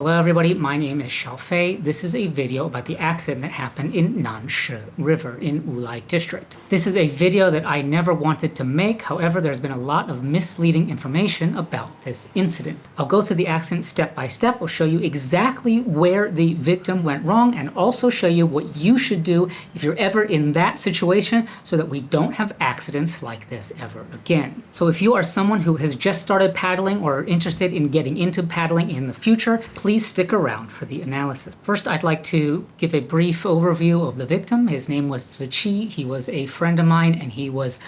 Hello everybody, my name is Xiaofei. This is a video about the accident that happened in南势River in Wulai District. This is a video that I never wanted to make, however there's been a lot of misleading information about this incident. I'll go through the accident step by step. I'll show you exactly where the victim went wrong and also show you what you should do if you're ever in that situation so that we don't have accidents like this ever again. So if you are someone who has just started paddling or are interested in getting into paddling in the future, please stick around for the analysis. First, I'd like to give a brief overview of the victim. His name was Ziqi. He was a friend of mine, and he was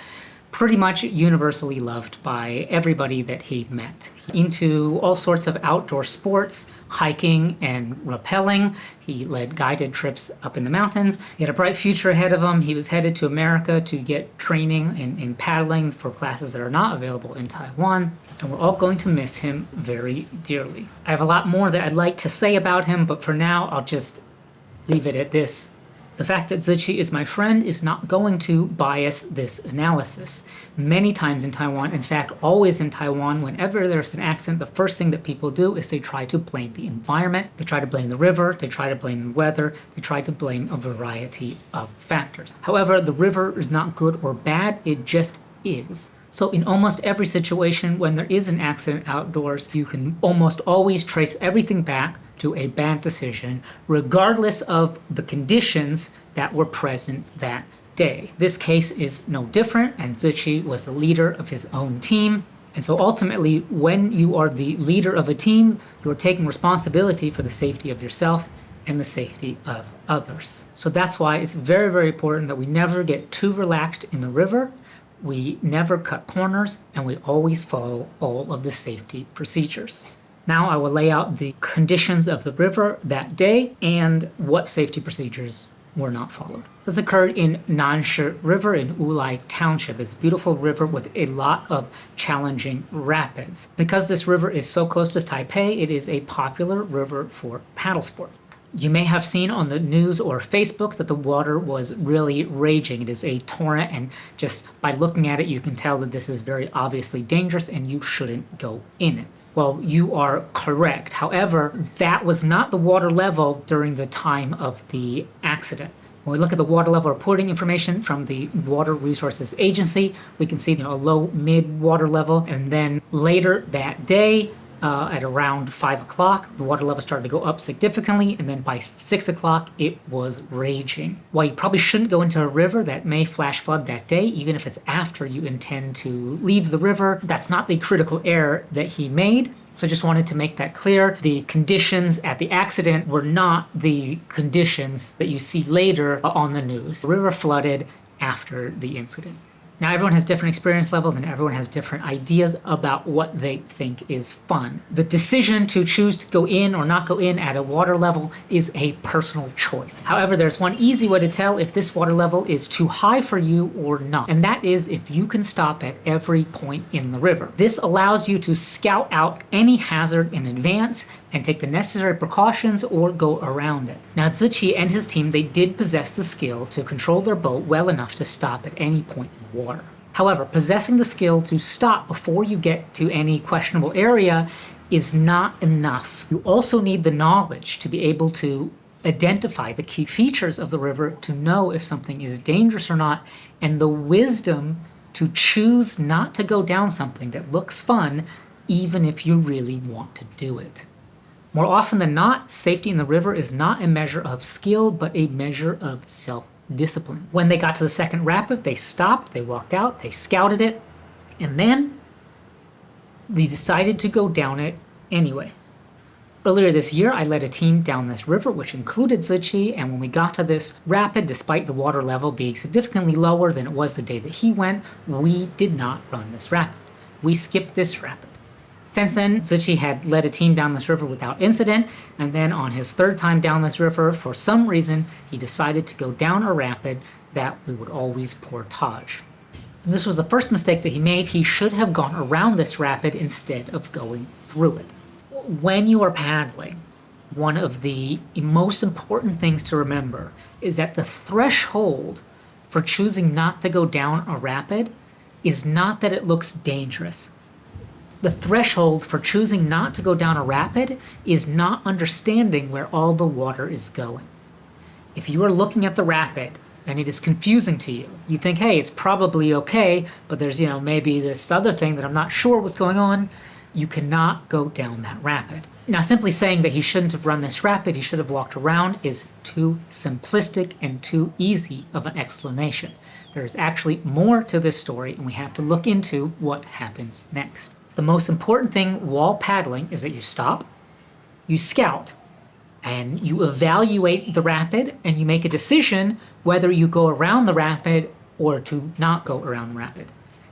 pretty much universally loved by everybody that he met. Into all sorts of outdoor sports, hiking and rappelling. He led guided trips up in the mountains. He had a bright future ahead of him. He was headed to America to get training in paddling for classes that are not available in Taiwan. And we're all going to miss him very dearly. I have a lot more that I'd like to say about him, but for now, I'll just leave it at this. The fact that Ziqi is my friend is not going to bias this analysis. Many times in Taiwan, in fact, always in Taiwan, whenever there's an accident, the first thing that people do is they try to blame the environment, they try to blame the river, they try to blame the weather, they try to blame a variety of factors. However, the river is not good or bad, it just is. So in almost every situation when there is an accident outdoors, you can almost always trace everything back to a bad decision, regardless of the conditions that were present that day. This case is no different, and Ziqi was the leader of his own team. And so ultimately, when you are the leader of a team, you're taking responsibility for the safety of yourself and the safety of others. So that's why it's very, very important that we never get too relaxed in the river. We never cut corners, and we always follow all of the safety procedures. Now I will lay out the conditions of the river that day and what safety procedures were not followed. This occurred in南势River in Wulai Township. It's a beautiful river with a lot of challenging rapids. Because this river is so close to Taipei, it is a popular river for paddle sport. You may have seen on the news or Facebook that the water was really raging. It is a torrent, and just by looking at it, you can tell that this is very obviously dangerous and you shouldn't go in it. Well, you are correct. However, that was not the water level during the time of the accident. When we look at the water level reporting information from the Water Resources Agency, we can see a low mid water level, and then later that day, at around 5 o'clock, the water level started to go up significantly, and then by 6 o'clock, it was raging. While you probably shouldn't go into a river that may flash flood that day, even if it's after you intend to leave the river, that's not the critical error that he made. So just wanted to make that clear. The conditions at the accident were not the conditions that you see later on the news. The river flooded after the incident. Now everyone has different experience levels and everyone has different ideas about what they think is fun. The decision to choose to go in or not go in at a water level is a personal choice. However, there's one easy way to tell if this water level is too high for you or not, and that is if you can stop at every point in the river. This allows you to scout out any hazard in advance and take the necessary precautions or go around it. Now Ziqi and his team, they did possess the skill to control their boat well enough to stop at any point in the water. However, possessing the skill to stop before you get to any questionable area is not enough. You also need the knowledge to be able to identify the key features of the river to know if something is dangerous or not, and the wisdom to choose not to go down something that looks fun, even if you really want to do it. More often than not, safety in the river is not a measure of skill, but a measure of self-discipline. When they got to the second rapid, they stopped, they walked out, they scouted it, and then they decided to go down it anyway. Earlier this year, I led a team down this river, which included Ziqi, and when we got to this rapid, despite the water level being significantly lower than it was the day that he went, we did not run this rapid. We skipped this rapid. Since then, Ziqi had led a team down this river without incident, and then on his third time down this river, for some reason, he decided to go down a rapid that we would always portage. And this was the first mistake that he made. He should have gone around this rapid instead of going through it. When you are paddling, one of the most important things to remember is that the threshold for choosing not to go down a rapid is not that it looks dangerous. The threshold for choosing not to go down a rapid is not understanding where all the water is going. If you are looking at the rapid and it is confusing to you, you think, hey, it's probably okay, but there's, maybe this other thing that I'm not sure what's going on, you cannot go down that rapid. Now, simply saying that he shouldn't have run this rapid, he should have walked around, is too simplistic and too easy of an explanation. There's actually more to this story, and we have to look into what happens next. The most important thing while paddling is that you stop, you scout, and you evaluate the rapid, and you make a decision whether you go around the rapid or to not go around the rapid.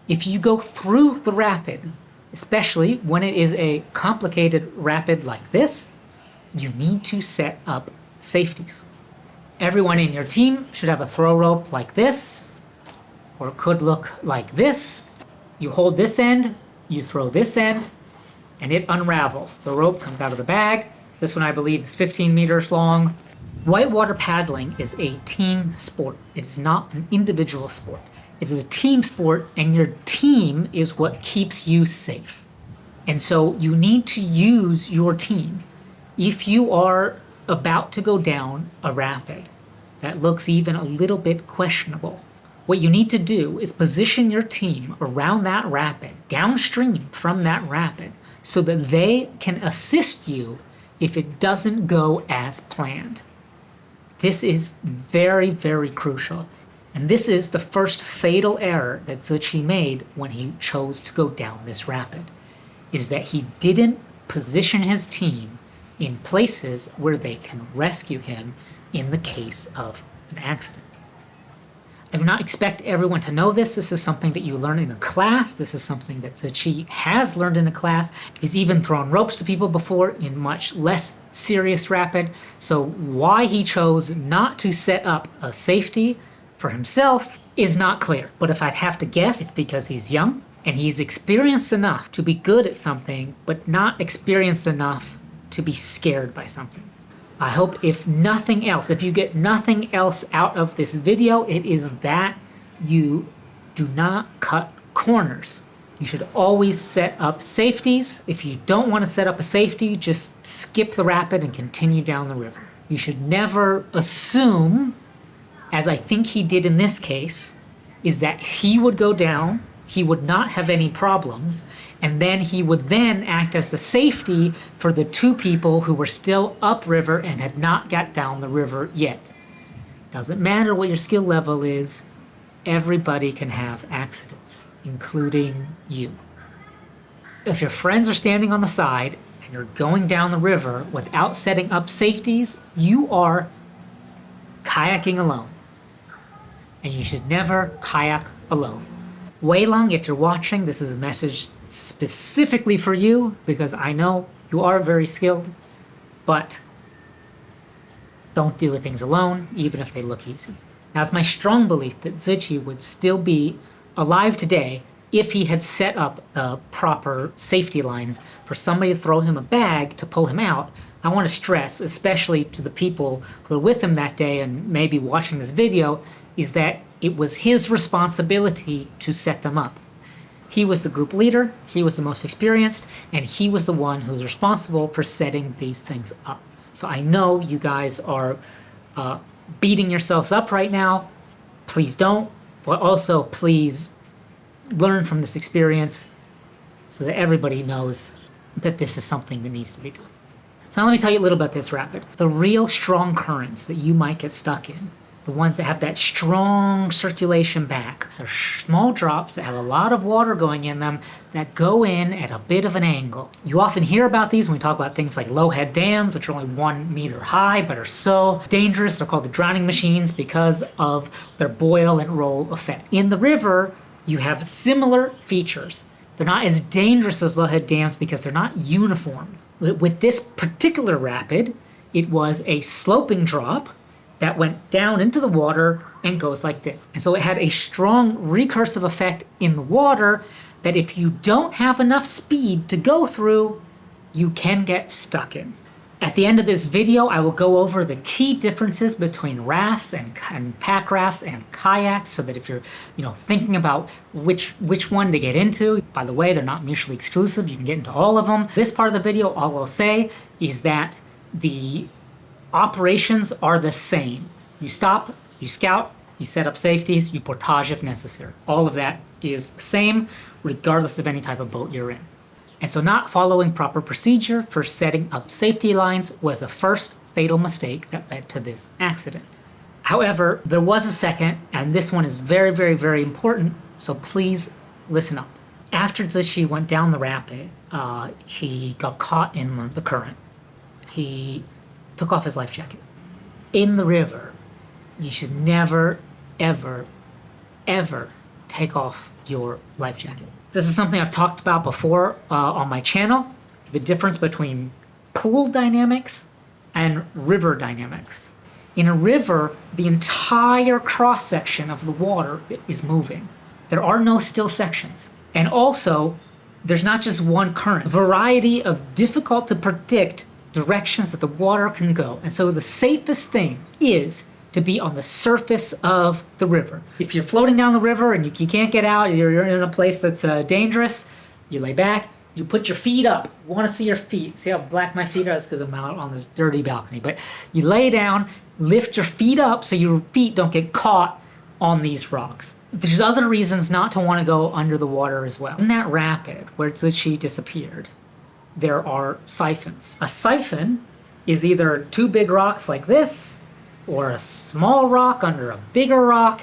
If you go through the rapid, especially when it is a complicated rapid like this, you need to set up safeties. Everyone in your team should have a throw rope like this, or it could look like this. You hold this end, you throw this end, and it unravels. The rope comes out of the bag. This one, I believe, is 15 meters long. Whitewater paddling is a team sport. It is not an individual sport. It is a team sport, and your team is what keeps you safe. And so you need to use your team. If you are about to go down a rapid that looks even a little bit questionable, what you need to do is position your team around that rapid, downstream from that rapid, so that they can assist you if it doesn't go as planned. This is very, very crucial. And this is the first fatal error that Zichi made when he chose to go down this rapid, is that he didn't position his team in places where they can rescue him in the case of an accident. I do not expect everyone to know this. This is something that you learn in a class. This is something that Zichi has learned in a class. He's even thrown ropes to people before in much less serious rapid. So why he chose not to set up a safety for himself is not clear. But if I'd have to guess, it's because he's young and he's experienced enough to be good at something, but not experienced enough to be scared by something. I hope if nothing else, if you get nothing else out of this video, it is that you do not cut corners. You should always set up safeties. If you don't want to set up a safety, just skip the rapid and continue down the river. You should never assume, as I think he did in this case, is that he would go down, he would not have any problems, and then he would then act as the safety for the two people who were still upriver and had not got down the river yet. Doesn't matter what your skill level is, everybody can have accidents, including you. If your friends are standing on the side and you're going down the river without setting up safeties, you are kayaking alone. And you should never kayak alone. Wei Long, if you're watching, this is a message specifically for you, because I know you are very skilled, but don't do things alone, even if they look easy. Now, it's my strong belief that Zichi would still be alive today if he had set up proper safety lines for somebody to throw him a bag to pull him out. I want to stress, especially to the people who were with him that day and maybe watching this video, is that it was his responsibility to set them up. He was the group leader, he was the most experienced, and he was the one who was responsible for setting these things up. So I know you guys are beating yourselves up right now. Please don't, but also please learn from this experience so that everybody knows that this is something that needs to be done. So now let me tell you a little about this rapid. The real strong currents that you might get stuck in, the ones that have that strong circulation back, they're small drops that have a lot of water going in them that go in at a bit of an angle. You often hear about these when we talk about things like low-head dams, which are only 1 meter high but are so dangerous. They're called the drowning machines because of their boil and roll effect. In the river, you have similar features. They're not as dangerous as low-head dams because they're not uniform. With this particular rapid, it was a sloping drop that went down into the water and goes like this. And so it had a strong recursive effect in the water that if you don't have enough speed to go through, you can get stuck in. At the end of this video, I will go over the key differences between rafts and Packrafts and kayaks, so that if you're thinking about which one to get into, by the way, they're not mutually exclusive, you can get into all of them. This part of the video, all I'll say is that the operations are the same. You stop, you scout, you set up safeties, you portage if necessary. All of that is the same, regardless of any type of boat you're in. And so not following proper procedure for setting up safety lines was the first fatal mistake that led to this accident. However, there was a second, and this one is very, very, very important, so please listen up. After Zishi went down the rapid, he got caught in the current. He took off his life jacket. In the river, you should never, ever, ever take off your life jacket. This is something I've talked about before on my channel, the difference between pool dynamics and river dynamics. In a river, the entire cross-section of the water is moving. There are no still sections. And also, there's not just one current. A variety of difficult to predict directions that the water can go. And so the safest thing is to be on the surface of the river. If you're floating down the river and you can't get out, you're in a place that's dangerous, you lay back, you put your feet up. You want to see your feet. See how black my feet are? It's because I'm out on this dirty balcony. But you lay down, lift your feet up so your feet don't get caught on these rocks. There's other reasons not to want to go under the water as well. In that rapid where Zishi disappeared, there are siphons. A siphon is either two big rocks like this, or a small rock under a bigger rock,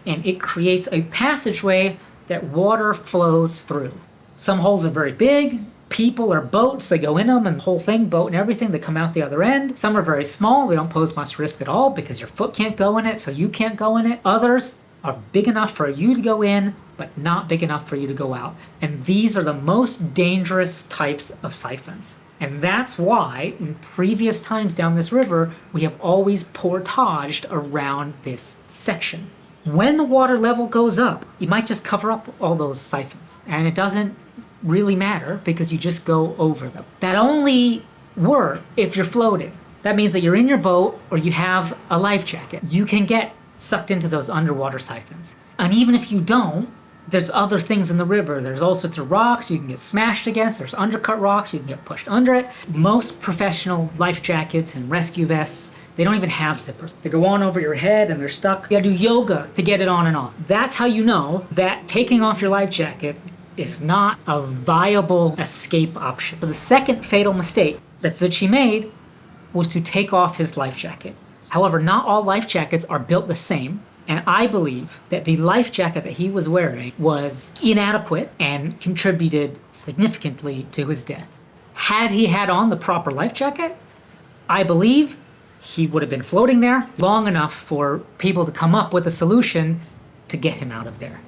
and it creates a passageway that water flows through. Some holes are very big. People or boats, they go in them, and the whole thing, boat and everything, they come out the other end. Some are very small. They don't pose much risk at all because your foot can't go in it, so you can't go in it. Others are big enough for you to go in, but not big enough for you to go out. And these are the most dangerous types of siphons. And that's why, in previous times down this river, we have always portaged around this section. When the water level goes up, you might just cover up all those siphons. And it doesn't really matter because you just go over them. That only works if you're floating. That means that you're in your boat or you have a life jacket. You can get sucked into those underwater siphons. And even if you don't, there's other things in the river. There's all sorts of rocks you can get smashed against. There's undercut rocks, you can get pushed under it. Most professional life jackets and rescue vests, they don't even have zippers. They go on over your head and they're stuck. You gotta do yoga to get it on and off. That's how you know that taking off your life jacket is not a viable escape option. So the second fatal mistake that Zishi made was to take off his life jacket. However, not all life jackets are built the same. And I believe that the life jacket that he was wearing was inadequate and contributed significantly to his death. Had he had on the proper life jacket, I believe he would have been floating there long enough for people to come up with a solution to get him out of there.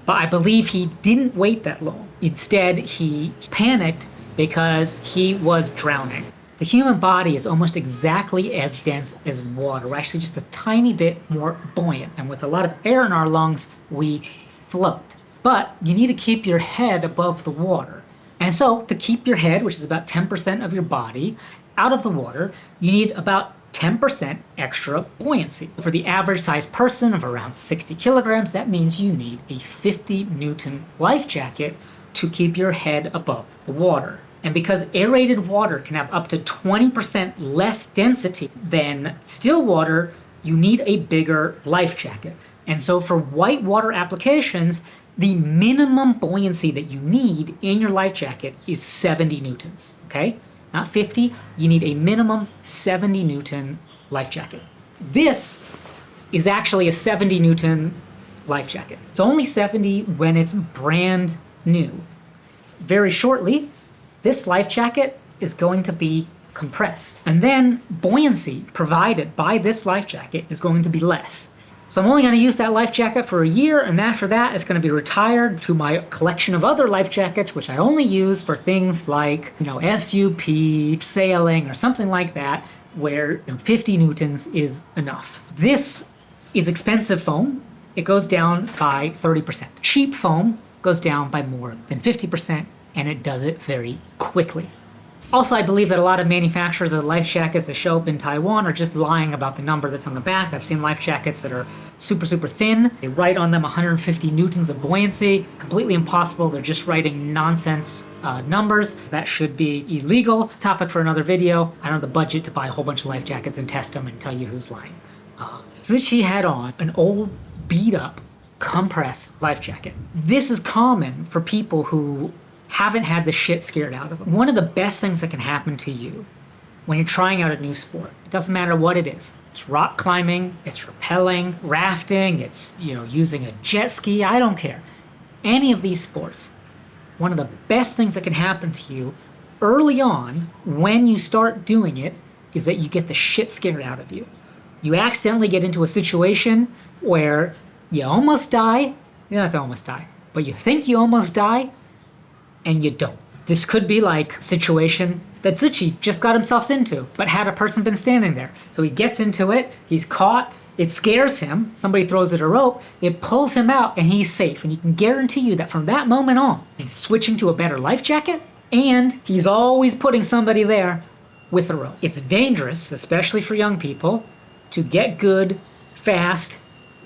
But I believe he didn't wait that long. Instead, he panicked because he was drowning. The human body is almost exactly as dense as water. We're actually just a tiny bit more buoyant. And with a lot of air in our lungs, we float. But you need to keep your head above the water. And so to keep your head, which is about 10% of your body, out of the water, you need about 10% extra buoyancy. For the average sized person of around 60 kilograms, that means you need a 50 Newton life jacket to keep your head above the water. And because aerated water can have up to 20% less density than still water, you need a bigger life jacket. And so for whitewater applications, the minimum buoyancy that you need in your life jacket is 70 newtons, okay? Not 50, you need a minimum 70 Newton life jacket. This is actually a 70 Newton life jacket. It's only 70 when it's brand new. Very shortly, this life jacket is going to be compressed. And then buoyancy provided by this life jacket is going to be less. So I'm only going to use that life jacket for a year, and after that it's going to be retired to my collection of other life jackets, which I only use for things like, SUP, sailing, or something like that, where 50 newtons is enough. This is expensive foam. It goes down by 30%. Cheap foam goes down by more than 50%, and it does it very quickly. Also, I believe that a lot of manufacturers of life jackets that show up in Taiwan are just lying about the number that's on the back. I've seen life jackets that are super, super thin. They write on them 150 newtons of buoyancy. Completely impossible. They're just writing nonsense numbers. That should be illegal. Topic for another video. I don't have the budget to buy a whole bunch of life jackets and test them and tell you who's lying. Zichi had on an old, beat-up, compressed life jacket. This is common for people who haven't had the shit scared out of them. One of the best things that can happen to you when you're trying out a new sport, it doesn't matter what it is. It's rock climbing, it's rappelling, rafting, it's, using a jet ski, I don't care. Any of these sports, one of the best things that can happen to you early on when you start doing it is that you get the shit scared out of you. You accidentally get into a situation where you almost die. You don't have to almost die, but you think you almost die, and you don't. This could be like a situation that Zichi just got himself into, but had a person been standing there. So he gets into it, he's caught, it scares him, somebody throws it a rope, it pulls him out, and he's safe. And you can guarantee you that from that moment on, he's switching to a better life jacket, and he's always putting somebody there with a rope. It's dangerous, especially for young people, to get good, fast,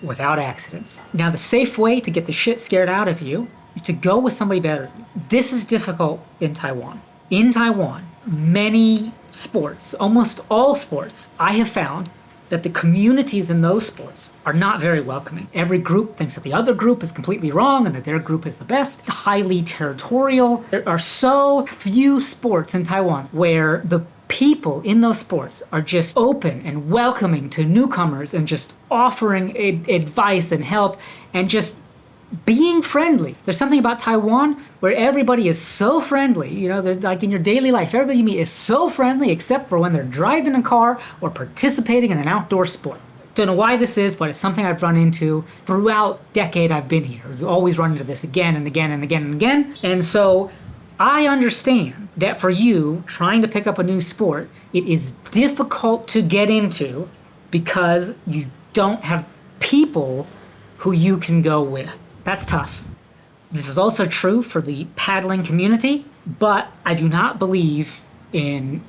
without accidents. Now, the safe way to get the shit scared out of you is to go with somebody better. This is difficult in Taiwan. In Taiwan, many sports, almost all sports, I have found that the communities in those sports are not very welcoming. Every group thinks that the other group is completely wrong and that their group is the best. Highly territorial. There are so few sports in Taiwan where the people in those sports are just open and welcoming to newcomers and just offering advice and help and just being friendly. There's something about Taiwan where everybody is so friendly, like in your daily life, everybody you meet is so friendly except for when they're driving a car or participating in an outdoor sport. Don't know why this is, but it's something I've run into throughout the decade I've been here. I've always run into this again and again and again and again. And so I understand that for you trying to pick up a new sport, it is difficult to get into because you don't have people who you can go with. That's tough. This is also true for the paddling community, but I do not believe in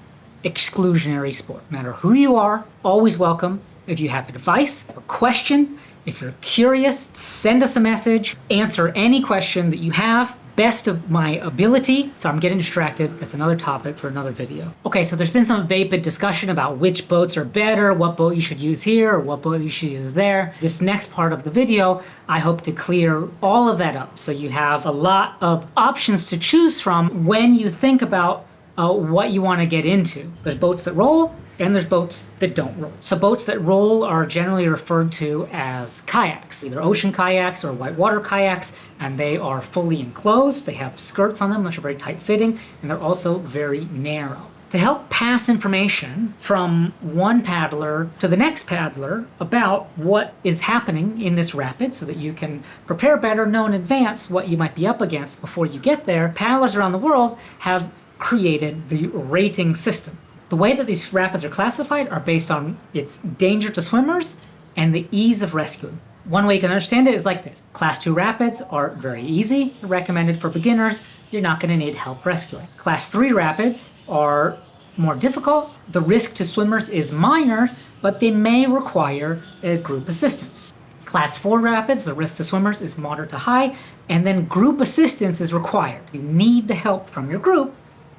exclusionary sport. No matter who you are, always welcome. If you have advice, a question, if you're curious, send us a message, answer any question that you have. Best of my ability. So I'm getting distracted. That's another topic for another video. Okay, so there's been some vapid discussion about which boats are better, what boat you should use here, or what boat you should use there. This next part of the video, I hope to clear all of that up. So you have a lot of options to choose from when you think about what you want to get into. There's boats that roll, and there's boats that don't roll. So boats that roll are generally referred to as kayaks, either ocean kayaks or whitewater kayaks, and they are fully enclosed. They have skirts on them, which are very tight fitting, and they're also very narrow. To help pass information from one paddler to the next paddler about what is happening in this rapid so that you can prepare better, know in advance what you might be up against before you get there, paddlers around the world have created the rating system. The way that these rapids are classified are based on its danger to swimmers and the ease of rescue. One way you can understand it is like this. Class 2 rapids are very easy, recommended for beginners. You're not going to need help rescuing. Class 3 rapids are more difficult. The risk to swimmers is minor, but they may require group assistance. Class 4 rapids, the risk to swimmers is moderate to high, and then group assistance is required. You need the help from your group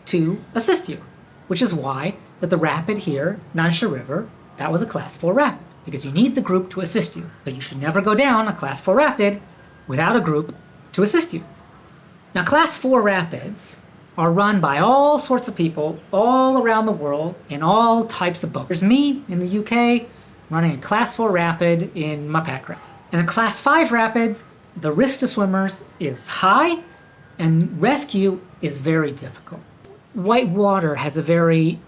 to assist you, which is why that the rapid here, Nansha River, that was a Class 4 rapid, because you need the group to assist you. So you should never go down a Class 4 rapid without a group to assist you. Now, Class 4 rapids are run by all sorts of people all around the world in all types of boats. There's me in the UK running a Class 4 rapid in my Packrafts. In a Class 5 rapids, the risk to swimmers is high and rescue is very difficult. Whitewater has a very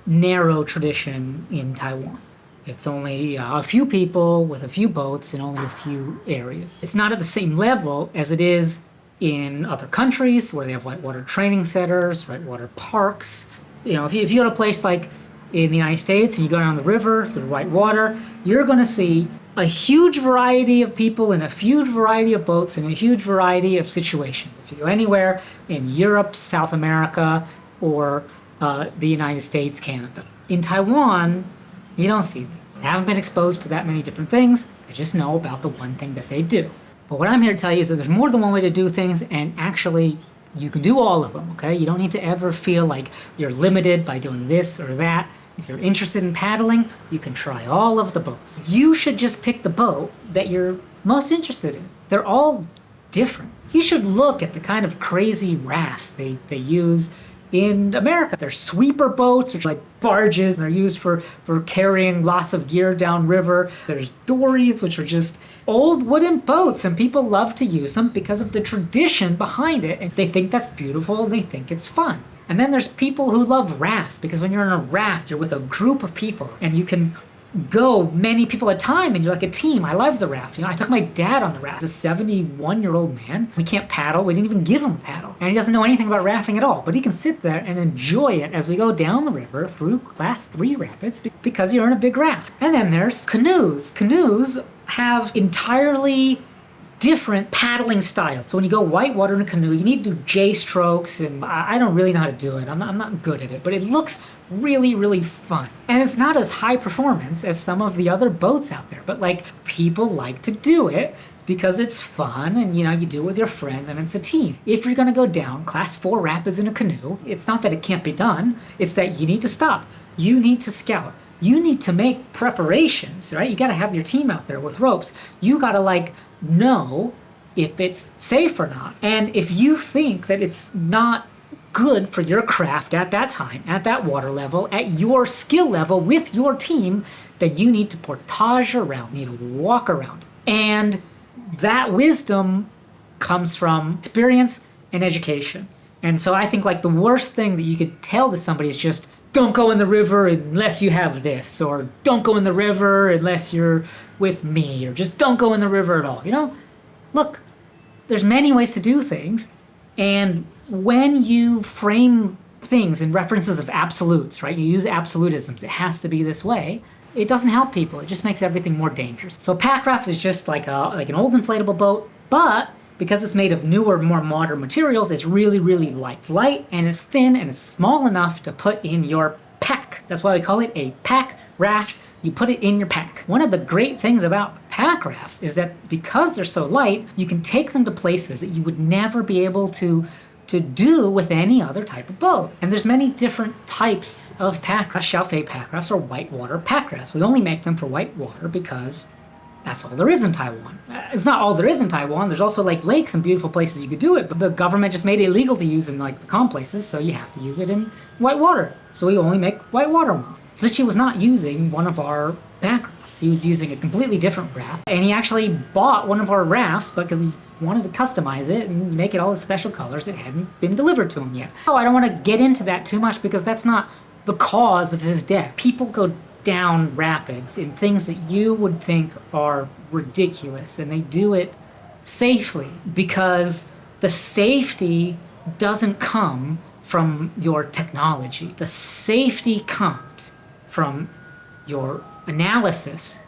narrow tradition in Taiwan. It's only a few people with a few boats in only a few areas. It's not at the same level as it is in other countries where they have whitewater training centers, whitewater parks. If you go to a place like in the United States and you go down the river through whitewater, you're going to see a huge variety of people in a huge variety of boats in a huge variety of situations. If you go anywhere in Europe, South America, or the United States, Canada. In Taiwan, you don't see them. They haven't been exposed to that many different things. They just know about the one thing that they do. But what I'm here to tell you is that there's more than one way to do things, and actually you can do all of them, okay? You don't need to ever feel like you're limited by doing this or that. If you're interested in paddling, you can try all of the boats. You should just pick the boat that you're most interested in. They're all different. You should look at the kind of crazy rafts they use in America. They're sweeper boats, which are like barges, and they're used for carrying lots of gear downriver. There's dories, which are just old wooden boats, and people love to use them because of the tradition behind it, and they think that's beautiful, and they think it's fun. And then there's people who love rafts, because when you're in a raft, you're with a group of people, and you can go many people at a time, and you're like a team. I love the raft. I took my dad on the raft. He's a 71-year-old man. We can't paddle. We didn't even give him a paddle. And he doesn't know anything about rafting at all. But he can sit there and enjoy it as we go down the river through Class 3 rapids because you're in a big raft. And then there's canoes. Canoes have entirely different paddling styles. So when you go whitewater in a canoe, you need to do J strokes, and I don't really know how to do it. I'm not good at it, but it looks really, really fun. And it's not as high performance as some of the other boats out there, but like people like to do it because it's fun, and you do it with your friends, and it's a team. If you're gonna go down Class 4 rapids in a canoe, it's not that it can't be done, it's that you need to stop. You need to scout. You need to make preparations, right? You gotta have your team out there with ropes. You gotta know if it's safe or not. And if you think that it's not good for your craft at that time, at that water level, at your skill level with your team, then you need to portage around, you need to walk around. And that wisdom comes from experience and education. And so I think the worst thing that you could tell to somebody is just, don't go in the river unless you have this, or don't go in the river unless you're with me, or just don't go in the river at all. Look, there's many ways to do things, and when you frame things in references of absolutes, right? You use absolutisms, it has to be this way. It doesn't help people, it just makes everything more dangerous. So Packrafts is just like an old inflatable boat, but because it's made of newer, more modern materials, it's really, really light. It's light, and it's thin, and it's small enough to put in your pack. That's why we call it a pack raft. You put it in your pack. One of the great things about pack rafts is that because they're so light, you can take them to places that you would never be able to do with any other type of boat. And there's many different types of pack rafts. Xiaofei pack rafts or whitewater pack rafts. We only make them for whitewater because that's all there is in Taiwan. It's not all there is in Taiwan. There's also lakes and beautiful places you could do it, but the government just made it illegal to use in the calm places, so you have to use it in whitewater. So we only make whitewater ones. Zichi was not using one of our pack rafts. He was using a completely different raft, and he actually bought one of our rafts because he wanted to customize it and make it all the special colors that hadn't been delivered to him yet. So I don't want to get into that too much because that's not the cause of his death. People go down rapids in things that you would think are ridiculous, and they do it safely because the safety doesn't come from your technology. The safety comes from your analysis,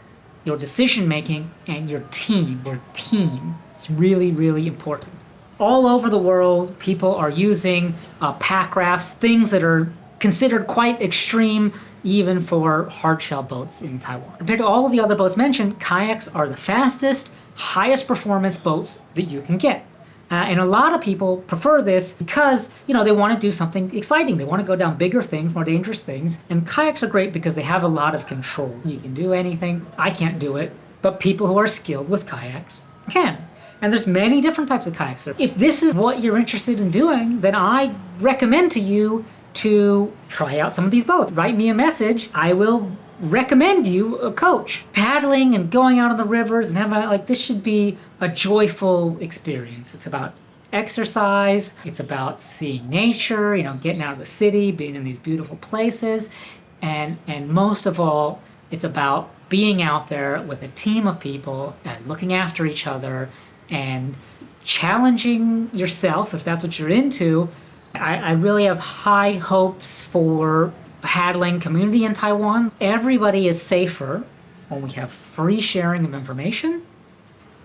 your decision making, and your team. Your team. It's really, really important. All over the world, people are using pack rafts, things that are considered quite extreme even for hardshell boats in Taiwan. Compared to all of the other boats mentioned, kayaks are the fastest, highest performance boats that you can get. And a lot of people prefer this because, they want to do something exciting. They want to go down bigger things, more dangerous things. And kayaks are great because they have a lot of control. You can do anything. I can't do it, but people who are skilled with kayaks can. And there's many different types of kayaks. If this is what you're interested in doing, then I recommend to you to try out some of these boats. Write me a message. I will recommend you a coach. Paddling and going out on the rivers and having this should be a joyful experience. It's about exercise. It's about seeing nature, getting out of the city, being in these beautiful places. And most of all, it's about being out there with a team of people and looking after each other and challenging yourself if that's what you're into. I really have high hopes for paddling community in Taiwan. Everybody is safer when we have free sharing of information,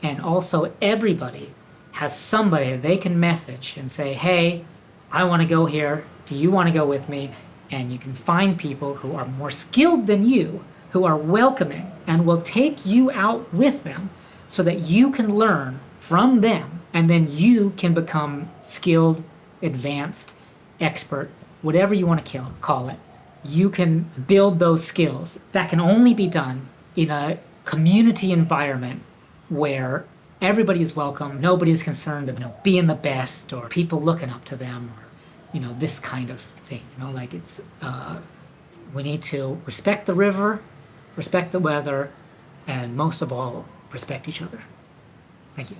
and also everybody has somebody they can message and say, hey, I want to go here, Do you want to go with me? And you can find people who are more skilled than you, who are welcoming and will take you out with them so that you can learn from them and then you can become skilled, advanced, expert, whatever you want to call it. You can build those skills. That can only be done in a community environment where everybody is welcome, nobody is concerned of being the best or people looking up to them or this kind of thing. Like it's we need to respect the river, respect the weather, and most of all, respect each other. Thank you.